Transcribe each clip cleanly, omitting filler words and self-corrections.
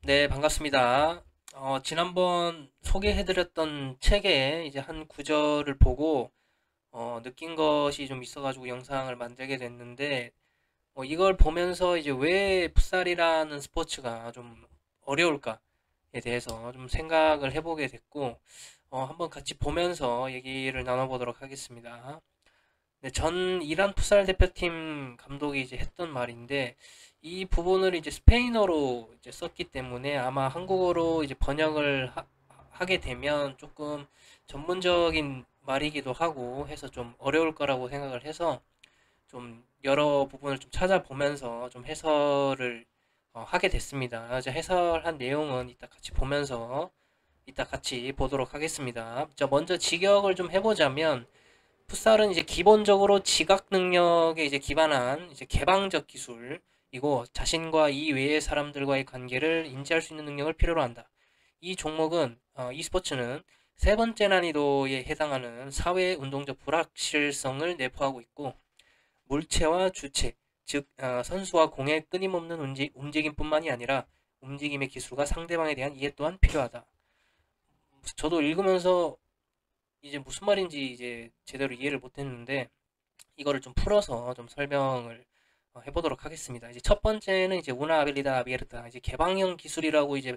네, 반갑습니다. 지난번 소개해드렸던 책의 이제 한 구절을 보고, 느낀 것이 좀 있어가지고 영상을 만들게 됐는데, 이걸 보면서 이제 왜 풋살이라는 스포츠가 좀 어려울까에 대해서 좀 생각을 해보게 됐고, 한번 같이 보면서 얘기를 나눠보도록 하겠습니다. 네, 전 이란 풋살 대표팀 감독이 이제 했던 말인데 이 부분을 이제 스페인어로 이제 썼기 때문에 아마 한국어로 이제 번역을 게 되면 조금 전문적인 말이기도 하고 해서 좀 어려울 거라고 생각을 해서 좀 여러 부분을 좀 찾아보면서 좀 해설을 하게 됐습니다. 이제 해설한 내용은 이따 같이 보면서 이따 같이 보도록 하겠습니다. 자, 먼저 직역을 좀 해보자면 풋살은 이제 기본적으로 지각 능력에 이제 기반한 이제 개방적 기술이고 자신과 이외의 사람들과의 관계를 인지할 수 있는 능력을 필요로 한다. 이 종목은 이 스포츠는 세 번째 난이도에 해당하는 사회 운동적 불확실성을 내포하고 있고 물체와 주체, 즉 선수와 공의 끊임없는 움직임뿐만이 아니라 움직임의 기술과 상대방에 대한 이해 또한 필요하다. 저도 읽으면서 이제 무슨 말인지 이제 제대로 이해를 못했는데 이거를 좀 풀어서 좀 설명을 해보도록 하겠습니다. 이제 첫 번째는 이제 우나 아빌리다 아비에르타 이제 개방형 기술이라고 이제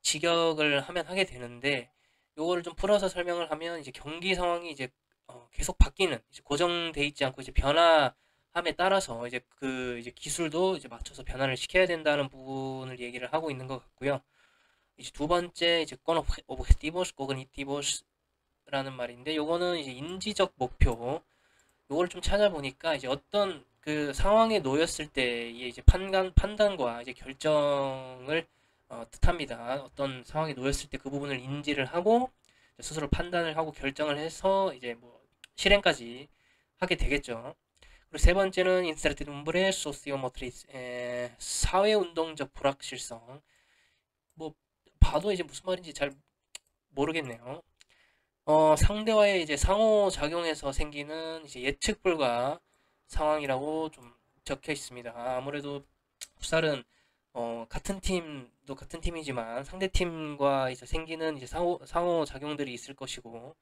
직역을 하면 하게 되는데 요거를 좀 풀어서 설명을 하면 이제 경기 상황이 이제 계속 바뀌는 이제 고정돼 있지 않고 이제 변화함에 따라서 이제 그 이제 기술도 이제 맞춰서 변화를 시켜야 된다는 부분을 얘기를 하고 있는 것 같고요. 이제 두 번째 이제 con objetivos cognitivos라는 말인데 요거는 이제 인지적 목표 요걸 좀 찾아보니까 이제 어떤 그 상황에 놓였을 때의 이제 판단과 이제 결정을 뜻합니다. 어떤 상황에 놓였을 때 그 부분을 인지를 하고 스스로 판단을 하고 결정을 해서 이제 뭐 실행까지 하게 되겠죠. 그리고 세 번째는 incertidumbre sociomotriz, 사회운동적 불확실성. 뭐 봐도 이제 무슨 말인지 잘 모르겠네요. 상대와의 이제 상호작용에서 생기는 이제 예측 불가 상황이라고 좀 적혀 있습니다. 아무래도 풋살은 같은 팀도 같은 팀이지만 상대 팀과 이제 생기는 이제 상호작용들이 있을 것이고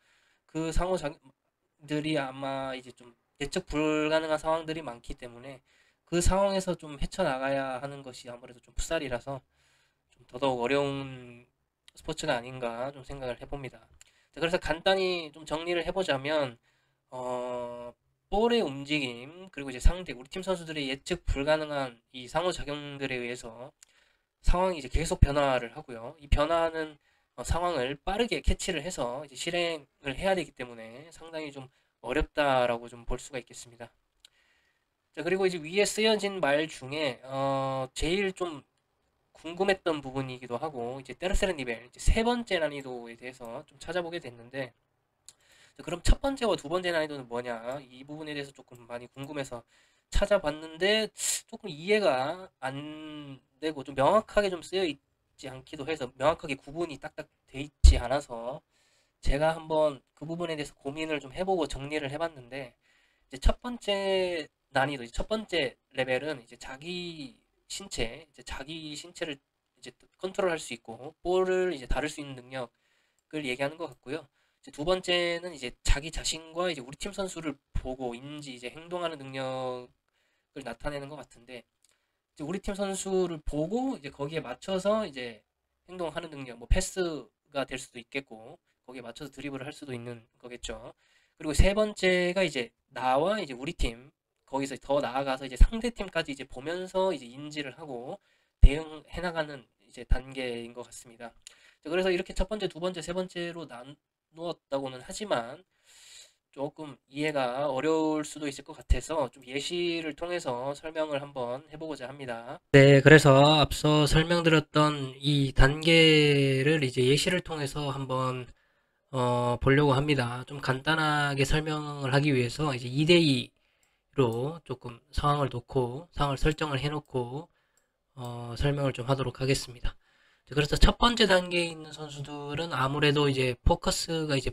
그 상호작용들이 아마 이제 좀 예측 불가능한 상황들이 많기 때문에 그 상황에서 좀 헤쳐나가야 하는 것이 아무래도 좀 풋살이라서 좀 더더욱 어려운 스포츠가 아닌가 좀 생각을 해봅니다. 자, 그래서 간단히 좀 정리를 해보자면 어, 볼의 움직임 그리고 이제 상대 우리 팀 선수들의 예측 불가능한 이 상호작용들에 의해서 상황이 이제 계속 변화를 하고요. 이 변화하는 상황을 빠르게 캐치를 해서 이제 실행을 해야 되기 때문에 상당히 좀 어렵다라고 좀 볼 수가 있겠습니다. 자, 그리고 이제 위에 쓰여진 말 중에 제일 좀 궁금했던 부분이기도 하고 이제 테르세르 니벨 이제 세 번째 난이도에 대해서 좀 찾아보게 됐는데 그럼 첫 번째와 두 번째 난이도는 뭐냐 이 부분에 대해서 조금 많이 궁금해서 찾아봤는데 조금 이해가 안 되고 좀 명확하게 좀 쓰여 있지 않기도 해서 명확하게 구분이 딱딱 돼 있지 않아서 제가 한번 그 부분에 대해서 고민을 좀 해보고 정리를 해봤는데 이제 첫 번째 난이도, 첫 번째 레벨은 이제 이제 자기 신체를 이제 컨트롤할 수 있고 볼을 이제 다룰 수 있는 능력을 얘기하는 것 같고요. 이제 두 번째는 이제 자기 자신과 이제 우리 팀 선수를 보고 인지 이제 행동하는 능력을 나타내는 것 같은데 이제 우리 팀 선수를 보고 이제 거기에 맞춰서 이제 행동하는 능력, 뭐 패스가 될 수도 있겠고 거기에 맞춰서 드리블을 할 수도 있는 거겠죠. 그리고 세 번째가 이제 나와 이제 우리 팀 거기서 더 나아가서 이제 상대 팀까지 이제 보면서 이제 인지를 하고 대응해 나가는 이제 단계인 것 같습니다. 그래서 이렇게 첫 번째, 두 번째, 세 번째로 나누었다고는 하지만 조금 이해가 어려울 수도 있을 것 같아서 좀 예시를 통해서 설명을 한번 해보고자 합니다. 네, 그래서 앞서 설명드렸던 이 단계를 이제 예시를 통해서 한번 보려고 합니다. 좀 간단하게 설명을 하기 위해서 이제 2대2로 조금 상황을 놓고 상황을 설정을 해놓고 설명을 좀 하도록 하겠습니다. 그래서 첫 번째 단계에 있는 선수들은 아무래도 이제 포커스가 이제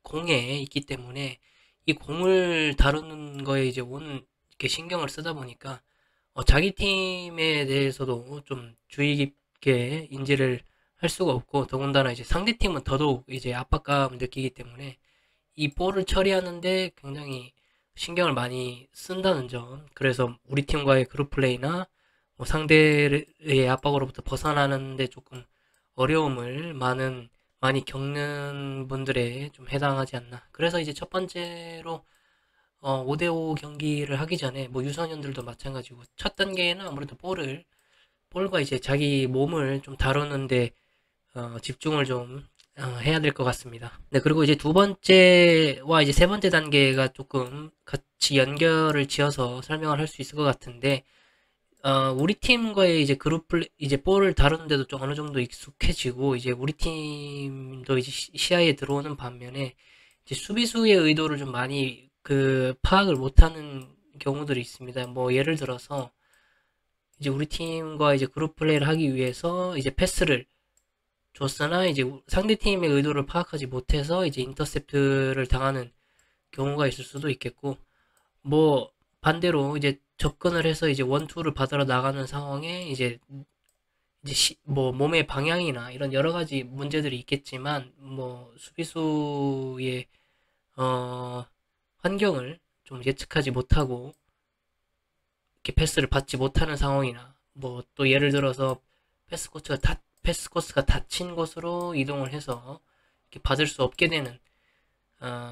공에 있기 때문에 이 공을 다루는 거에 이제 온 이렇게 신경을 쓰다 보니까 자기 팀에 대해서도 좀 주의 쉽게 인지를 할 수가 없고, 더군다나 이제 상대팀은 더더욱 이제 압박감을 느끼기 때문에 이 볼을 처리하는데 굉장히 신경을 많이 쓴다는 점. 그래서 우리 팀과의 그룹 플레이나 뭐 상대의 압박으로부터 벗어나는데 조금 어려움을 많이 겪는 분들에 좀 해당하지 않나. 그래서 이제 첫 번째로 5대5 경기를 하기 전에 뭐 유소년들도 마찬가지고 첫 단계에는 아무래도 볼과 이제 자기 몸을 좀 다루는데 집중을 좀 해야 될 것 같습니다. 네, 그리고 이제 두 번째와 이제 세 번째 단계가 조금 같이 연결을 지어서 설명을 할 수 있을 것 같은데, 우리 팀과의 이제 이제 볼을 다루는데도 좀 어느 정도 익숙해지고, 이제 우리 팀도 이제 시야에 들어오는 반면에, 이제 수비수의 의도를 좀 많이 파악을 못하는 경우들이 있습니다. 뭐, 예를 들어서, 이제 우리 팀과 이제 그룹 플레이를 하기 위해서 이제 패스를 줬으나 이제 상대팀의 의도를 파악하지 못해서 이제 인터셉트를 당하는 경우가 있을 수도 있겠고, 뭐 반대로 이제 접근을 해서 이제 원투를 받으러 나가는 상황에 이제 뭐 몸의 방향이나 이런 여러 가지 문제들이 있겠지만, 뭐 수비수의 어 환경을 좀 예측하지 못하고 이렇게 패스를 받지 못하는 상황이나, 뭐 또 예를 들어서 패스 코스가 닫힌 곳으로 이동을 해서 이렇게 받을 수 없게 되는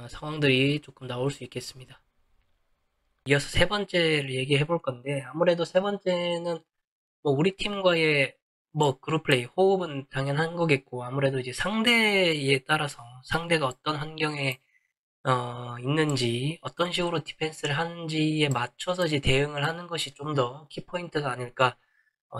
상황들이 조금 나올 수 있겠습니다. 이어서 세 번째를 얘기해 볼 건데, 아무래도 세 번째는 뭐 우리 팀과의 뭐 그룹 플레이 호흡은 당연한 거겠고, 아무래도 이제 상대에 따라서 상대가 어떤 환경에 있는지, 어떤 식으로 디펜스를 하는지에 맞춰서 이제 대응을 하는 것이 좀 더 키포인트가 아닐까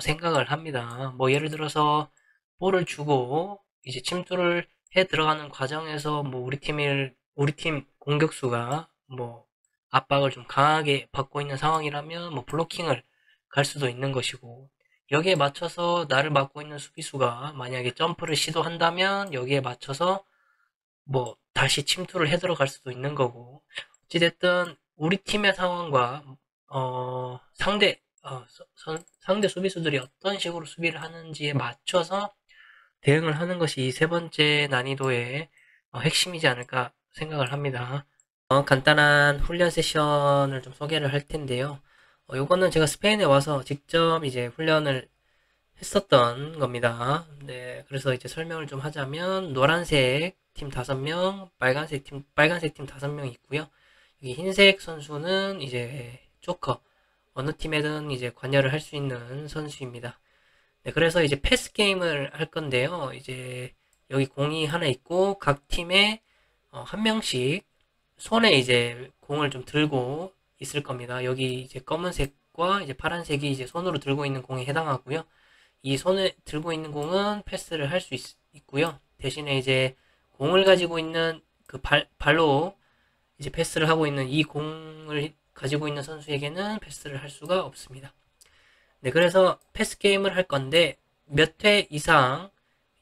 생각을 합니다. 뭐 예를 들어서 볼을 주고 이제 침투를 해 들어가는 과정에서 뭐 우리 팀 공격수가 뭐 압박을 좀 강하게 받고 있는 상황이라면 뭐 블로킹을 갈 수도 있는 것이고, 여기에 맞춰서 나를 막고 있는 수비수가 만약에 점프를 시도한다면 여기에 맞춰서 뭐 다시 침투를 해 들어갈 수도 있는 거고, 어찌됐든 우리 팀의 상황과 상대 수비수들이 어떤 식으로 수비를 하는지에 맞춰서 대응을 하는 것이 이 세 번째 난이도의 핵심이지 않을까 생각을 합니다. 간단한 훈련 세션을 좀 소개를 할 텐데요. 요거는 제가 스페인에 와서 직접 이제 훈련을 했었던 겁니다. 네, 그래서 이제 설명을 좀 하자면, 노란색 팀 5명, 빨간색 팀 5명 있고요. 여기 흰색 선수는 이제 조커, 어느 팀에든 이제 관여를 할 수 있는 선수입니다. 네, 그래서 이제 패스 게임을 할 건데요. 이제 여기 공이 하나 있고 각 팀에 한 명씩 손에 이제 공을 좀 들고 있을 겁니다. 여기 이제 검은색과 이제 파란색이 이제 손으로 들고 있는 공에 해당하고요. 이 손에 들고 있는 공은 패스를 할 수 있고요. 대신에 이제 공을 가지고 있는 발로 이제 패스를 하고 있는 이 공을 가지고 있는 선수에게는 패스를 할 수가 없습니다. 네, 그래서 패스 게임을 할 건데 몇 회 이상,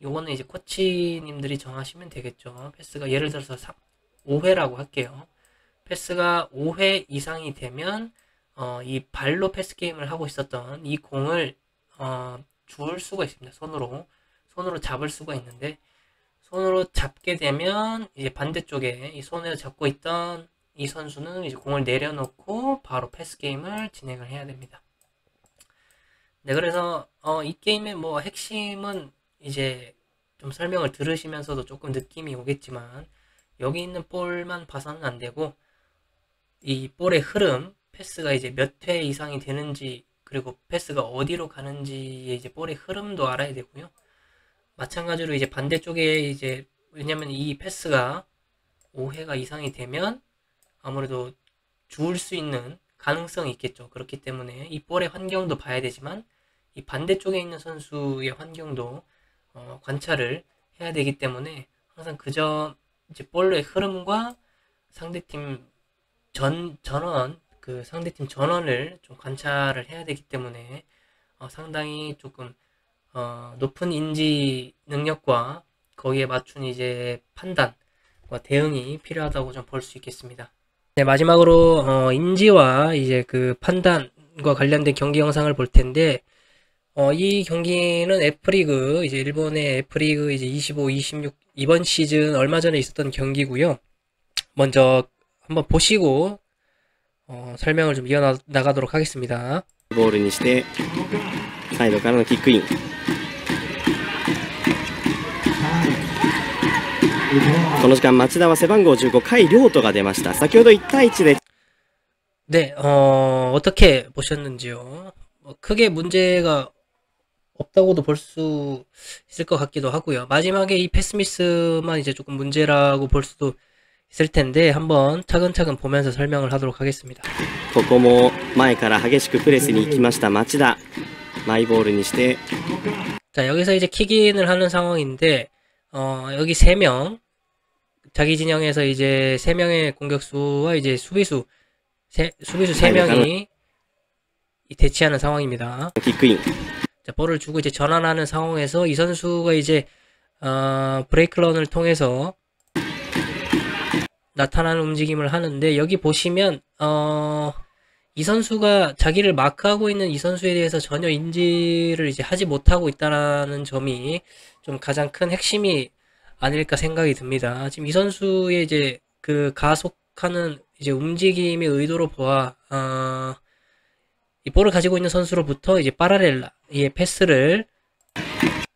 요거는 이제 코치님들이 정하시면 되겠죠. 패스가 예를 들어서 5회라고 할게요. 패스가 5회 이상이 되면 이 발로 패스 게임을 하고 있었던 이 공을 줄 수가 있습니다. 손으로 잡을 수가 있는데, 손으로 잡게 되면 이제 반대쪽에 이 손을 잡고 있던 이 선수는 이제 공을 내려놓고 바로 패스 게임을 진행을 해야 됩니다. 네, 그래서 이 게임의 뭐 핵심은 이제 좀 설명을 들으시면서도 조금 느낌이 오겠지만, 여기 있는 볼만 봐서는 안 되고 이 볼의 흐름, 패스가 이제 몇 회 이상이 되는지, 그리고 패스가 어디로 가는지의 이제 볼의 흐름도 알아야 되고요. 마찬가지로 이제 반대쪽에 이제, 왜냐면 이 패스가 5회가 이상이 되면 아무래도 줄 수 있는 가능성이 있겠죠. 그렇기 때문에 이 볼의 환경도 봐야 되지만 이 반대쪽에 있는 선수의 환경도 관찰을 해야 되기 때문에, 항상 이제 볼의 흐름과 상대팀 상대팀 전원을 좀 관찰을 해야 되기 때문에 상당히 조금 높은 인지 능력과 거기에 맞춘 이제 판단과 대응이 필요하다고 좀 볼 수 있겠습니다. 네, 마지막으로 인지와 이제 판단과 관련된 경기 영상을 볼 텐데, 이 경기는 F리그, 이제 일본의 F리그 이제 25, 26 이번 시즌 얼마 전에 있었던 경기고요. 먼저 한번 보시고 설명을 좀 이어나가도록 하겠습니다. ボールにしてサイドからのキックイン。この時間町田は背番号15甲斐亮斗が出ました。先ほど1対1で 네, 어떻게 보셨는지요? 크게 문제가 없다고도 볼 수 있을 것 같기도 하고요. 마지막에 이 패스미스만 이제 조금 문제라고 볼 수도 있을 텐데 한번 차근차근 보면서 설명을 하도록 하겠습니다. ここも前から激しくプレスに行きました町田。マイボールにして 자, 여기서 이제 킥인을 하는 상황인데 여기 3명 자기 진영에서 이제 3명의 공격수와 이제 수비수 3명이 대치하는 상황입니다. キックイン。 자, 볼을 주고 이제 전환하는 상황에서 이 선수가 이제 브레이크런을 통해서 나타나는 움직임을 하는데 여기 보시면 이 선수가 자기를 마크하고 있는 이 선수에 대해서 전혀 인지를 이제 하지 못하고 있다라는 점이 좀 가장 큰 핵심이 아닐까 생각이 듭니다. 지금 이 선수의 이제 그 가속하는 이제 움직임의 의도로 보아 이 볼을 가지고 있는 선수로부터 이제 파라렐라 이 패스를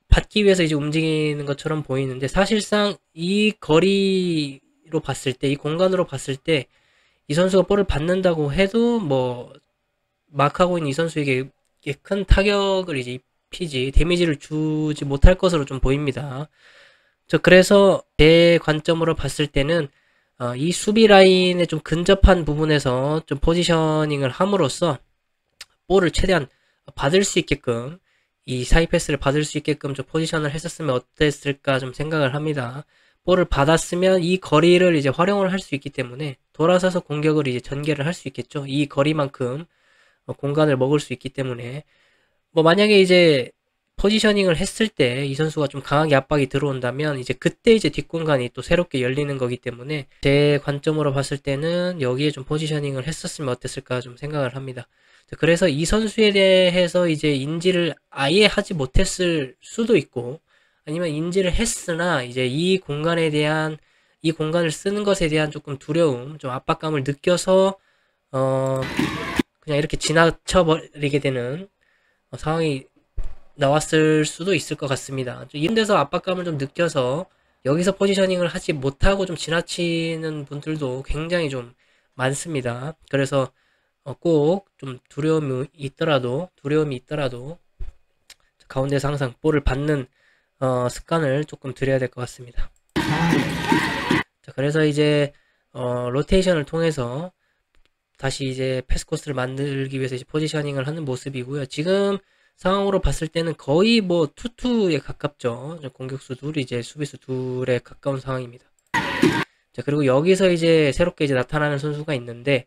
받기 위해서 이제 움직이는 것처럼 보이는데 사실상 이 거리로 봤을 때, 이 공간으로 봤을 때 이 선수가 볼을 받는다고 해도 뭐 마크하고 있는 이 선수에게 큰 타격을 이제 입히지 데미지를 주지 못할 것으로 좀 보입니다. 그래서 제 관점으로 봤을 때는 이 수비 라인에 좀 근접한 부분에서 좀 포지셔닝을 함으로써 볼을 최대한 받을 수 있게끔 이 사이 패스를 받을 수 있게끔 좀 포지션을 했었으면 어땠을까 좀 생각을 합니다. 볼을 받았으면 이 거리를 이제 활용을 할 수 있기 때문에 돌아서서 공격을 이제 전개를 할 수 있겠죠. 이 거리만큼 공간을 먹을 수 있기 때문에 뭐 만약에 이제 포지셔닝을 했을 때 이 선수가 좀 강하게 압박이 들어온다면 이제 그때 이제 뒷공간이 또 새롭게 열리는 거기 때문에 제 관점으로 봤을 때는 여기에 좀 포지셔닝을 했었으면 어땠을까 좀 생각을 합니다. 그래서 이 선수에 대해서 이제 인지를 아예 하지 못했을 수도 있고 아니면 인지를 했으나 이제 이 공간에 대한 이 공간을 쓰는 것에 대한 조금 두려움, 좀 압박감을 느껴서 그냥 이렇게 지나쳐 버리게 되는 상황이 나왔을 수도 있을 것 같습니다. 이런 데서 압박감을 좀 느껴서 여기서 포지셔닝을 하지 못하고 좀 지나치는 분들도 굉장히 좀 많습니다. 그래서 꼭 좀 두려움이 있더라도 가운데서 항상 볼을 받는 습관을 조금 들여야 될 것 같습니다. 자, 그래서 이제 로테이션을 통해서 다시 이제 패스 코스를 만들기 위해서 이제 포지셔닝을 하는 모습이고요. 지금 상황으로 봤을 때는 거의 뭐 투투에 가깝죠. 공격수 둘이 이제 수비수 둘에 가까운 상황입니다. 자, 그리고 여기서 이제 새롭게 이제 나타나는 선수가 있는데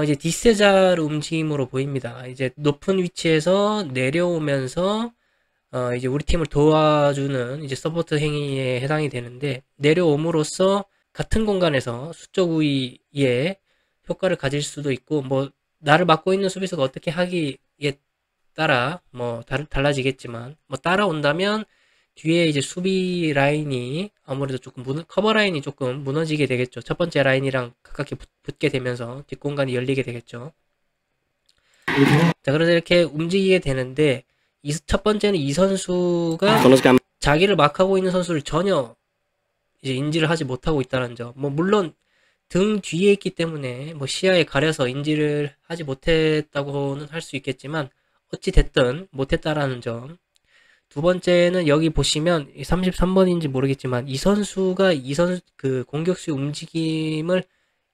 이제 디세자르 움직임으로 보입니다. 이제 높은 위치에서 내려오면서 이제 우리 팀을 도와주는 이제 서포트 행위에 해당이 되는데 내려옴으로써 같은 공간에서 수적 우위에 효과를 가질 수도 있고 뭐 나를 맡고 있는 수비수가 어떻게 하기에 따라 뭐 달라지겠지만 뭐 따라온다면 뒤에 이제 수비 라인이 아무래도 조금 커버 라인이 조금 무너지게 되겠죠. 첫 번째 라인이랑 가깝게 붙게 되면서 뒷공간이 열리게 되겠죠. 자, 그래서 이렇게 움직이게 되는데 첫 번째는 이 선수가 자기를 마크하고 있는 선수를 전혀 이제 인지를 하지 못하고 있다는 점. 뭐 물론 등 뒤에 있기 때문에 뭐 시야에 가려서 인지를 하지 못했다고는 할 수 있겠지만 어찌 됐든 못했다라는 점. 두 번째는 여기 보시면 33번인지 모르겠지만 이 선수가 그 공격수의 움직임을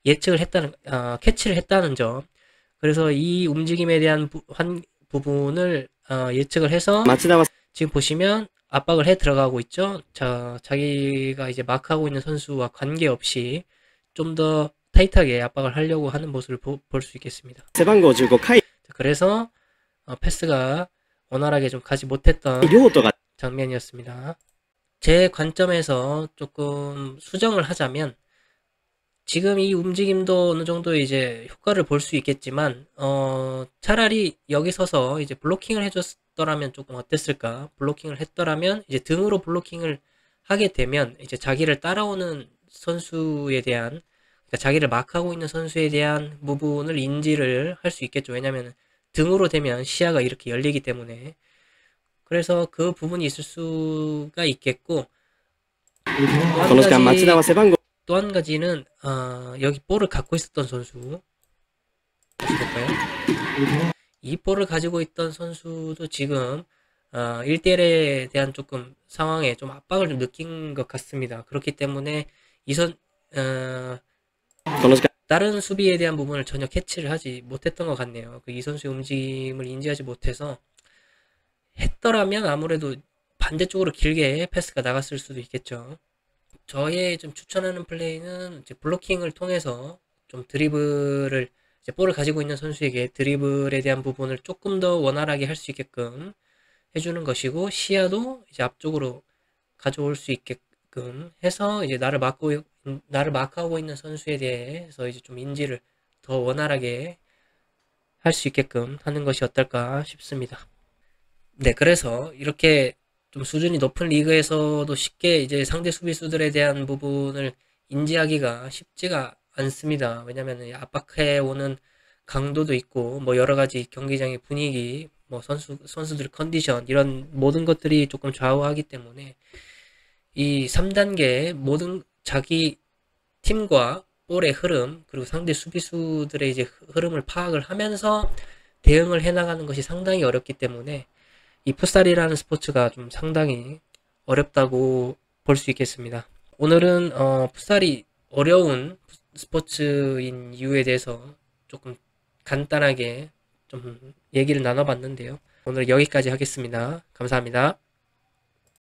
예측을 했다는 캐치를 했다는 점. 그래서 이 움직임에 대한 부분을 예측을 해서 지금 보시면 압박을 해 들어가고 있죠. 자, 자기가 이제 마크하고 있는 선수와 관계없이 좀 더 타이트하게 압박을 하려고 하는 모습을 볼 수 있겠습니다. 그래서 패스가 원활하게 좀 가지 못했던 장면이었습니다. 제 관점에서 조금 수정을 하자면 지금 이 움직임도 어느 정도 이제 효과를 볼 수 있겠지만, 차라리 여기 서서 이제 블로킹을 해줬더라면 조금 어땠을까? 블로킹을 했더라면, 이제 등으로 블로킹을 하게 되면, 이제 자기를 따라오는 선수에 대한, 그러니까 자기를 마크하고 있는 선수에 대한 부분을 인지를 할 수 있겠죠. 왜냐면 등으로 되면 시야가 이렇게 열리기 때문에. 그래서 그 부분이 있을 수가 있겠고, 또 こ 한 の時間町田 가지, は背番号 또 한 가지는, 여기 볼을 갖고 있었던 선수. 다시 볼까요? 이 볼을 가지고 있던 선수도 지금 1대1에 대한 조금 상황에 좀 압박을 좀 느낀 것 같습니다. 그렇기 때문에 어, この時間 다른 수비에 대한 부분을 전혀 캐치를 하지 못했던 것 같네요. 그 이 선수의 움직임을 인지하지 못해서 했더라면 아무래도 반대쪽으로 길게 패스가 나갔을 수도 있겠죠. 저의 좀 추천하는 플레이는 이제 블로킹을 통해서 좀 드리블을 이제 볼을 가지고 있는 선수에게 드리블에 대한 부분을 조금 더 원활하게 할 수 있게끔 해주는 것이고 시야도 이제 앞쪽으로 가져올 수 있게끔 해서 이제 나를 마크하고 있는 선수에 대해서 이제 좀 인지를 더 원활하게 할 수 있게끔 하는 것이 어떨까 싶습니다. 네, 그래서 이렇게 좀 수준이 높은 리그에서도 쉽게 이제 상대 수비수들에 대한 부분을 인지하기가 쉽지가 않습니다. 왜냐면 압박해 오는 강도도 있고, 뭐 여러 가지 경기장의 분위기, 뭐 선수들 컨디션, 이런 모든 것들이 조금 좌우하기 때문에 이 3단계 모든 자기 팀과 볼의 흐름, 그리고 상대 수비수들의 이제 흐름을 파악을 하면서 대응을 해나가는 것이 상당히 어렵기 때문에 이 풋살이라는 스포츠가 좀 상당히 어렵다고 볼 수 있겠습니다. 오늘은 풋살이 어려운 스포츠인 이유에 대해서 조금 간단하게 좀 얘기를 나눠봤는데요. 오늘 여기까지 하겠습니다. 감사합니다.